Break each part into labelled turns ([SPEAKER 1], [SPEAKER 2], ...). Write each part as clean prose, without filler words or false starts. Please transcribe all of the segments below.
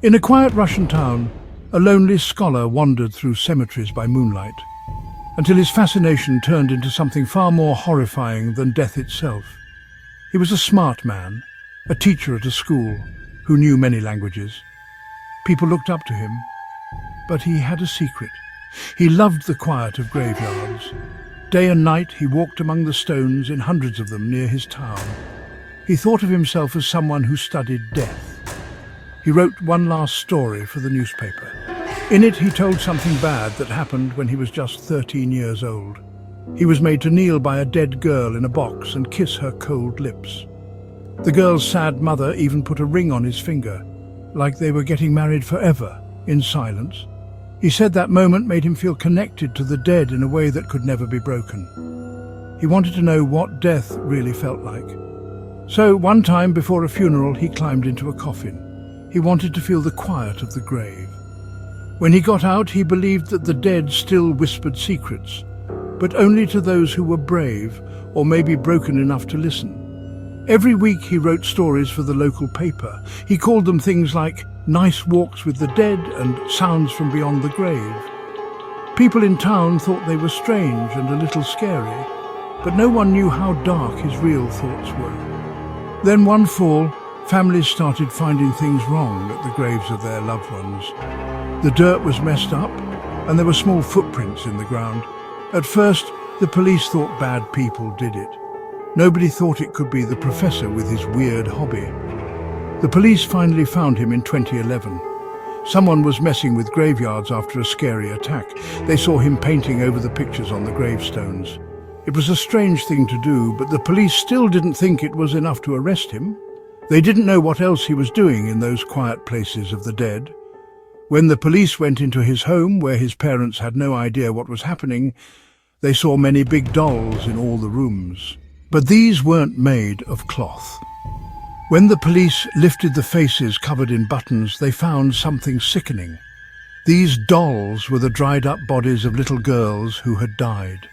[SPEAKER 1] In a quiet Russian town, a lonely scholar wandered through cemeteries by moonlight, until his fascination turned into something far more horrifying than death itself. He was a smart man, a teacher at a school, who knew many languages. People looked up to him, but he had a secret. He loved the quiet of graveyards. Day and night he walked among the stones in hundreds of them near his town. He thought of himself as someone who studied death. He wrote one last story for the newspaper. In it he told something bad that happened when he was just 13 years old. He was made to kneel by a dead girl in a box and kiss her cold lips. The girl's sad mother even put a ring on his finger, like they were getting married forever, in silence. He said that moment made him feel connected to the dead in a way that could never be broken. He wanted to know what death really felt like. So one time before a funeral he climbed into a coffin. He wanted to feel the quiet of the grave. When he got out, he believed that the dead still whispered secrets, but only to those who were brave or maybe broken enough to listen. Every week he wrote stories for the local paper. He called them things like Nice Walks with the Dead and Sounds from Beyond the Grave. People in town thought they were strange and a little scary, but no one knew how dark his real thoughts were. Then one fall, families started finding things wrong at the graves of their loved ones. The dirt was messed up, and there were small footprints in the ground. At first, the police thought bad people did it. Nobody thought it could be the professor with his weird hobby. The police finally found him in 2011. Someone was messing with graveyards after a scary attack. They saw him painting over the pictures on the gravestones. It was a strange thing to do, but the police still didn't think it was enough to arrest him. They didn't know what else he was doing in those quiet places of the dead. When the police went into his home, where his parents had no idea what was happening, they saw many big dolls in all the rooms. But these weren't made of cloth. When the police lifted the faces covered in buttons, they found something sickening. These dolls were the dried-up bodies of little girls who had died.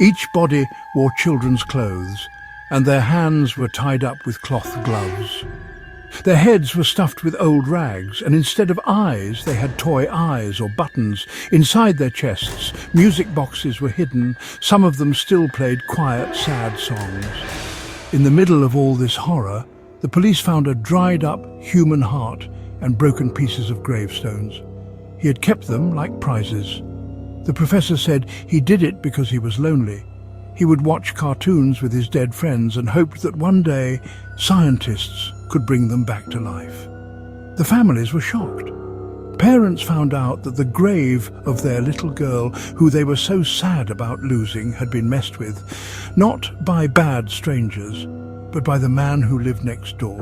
[SPEAKER 1] Each body wore children's clothes, and their hands were tied up with cloth gloves. Their heads were stuffed with old rags, and instead of eyes, they had toy eyes or buttons. Inside their chests, music boxes were hidden. Some of them still played quiet, sad songs. In the middle of all this horror, the police found a dried-up human heart and broken pieces of gravestones. He had kept them like prizes. The professor said he did it because he was lonely. He would watch cartoons with his dead friends and hoped that one day scientists could bring them back to life. The families were shocked. Parents found out that the grave of their little girl, who they were so sad about losing, had been messed with, not by bad strangers, but by the man who lived next door.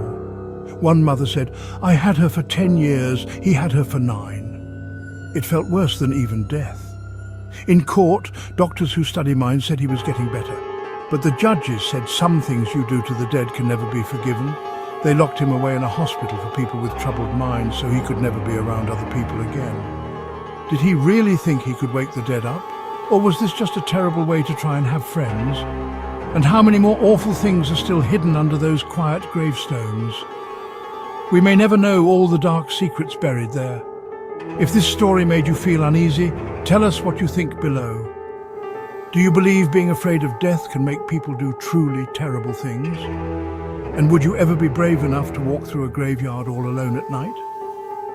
[SPEAKER 1] One mother said, "I had her for 10 years, he had her for 9. It felt worse than even death. In court, doctors who study minds said he was getting better, but the judges said some things you do to the dead can never be forgiven. They locked him away in a hospital for people with troubled minds so he could never be around other people again. Did he really think he could wake the dead up? Or was this just a terrible way to try and have friends? And how many more awful things are still hidden under those quiet gravestones? We may never know all the dark secrets buried there. If this story made you feel uneasy, tell us what you think below. Do you believe being afraid of death can make people do truly terrible things? And would you ever be brave enough to walk through a graveyard all alone at night?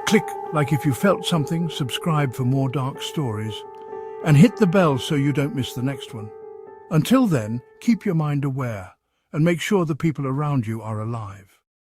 [SPEAKER 1] Click like if you felt something, subscribe for more dark stories, and hit the bell so you don't miss the next one. Until then, keep your mind aware and make sure the people around you are alive.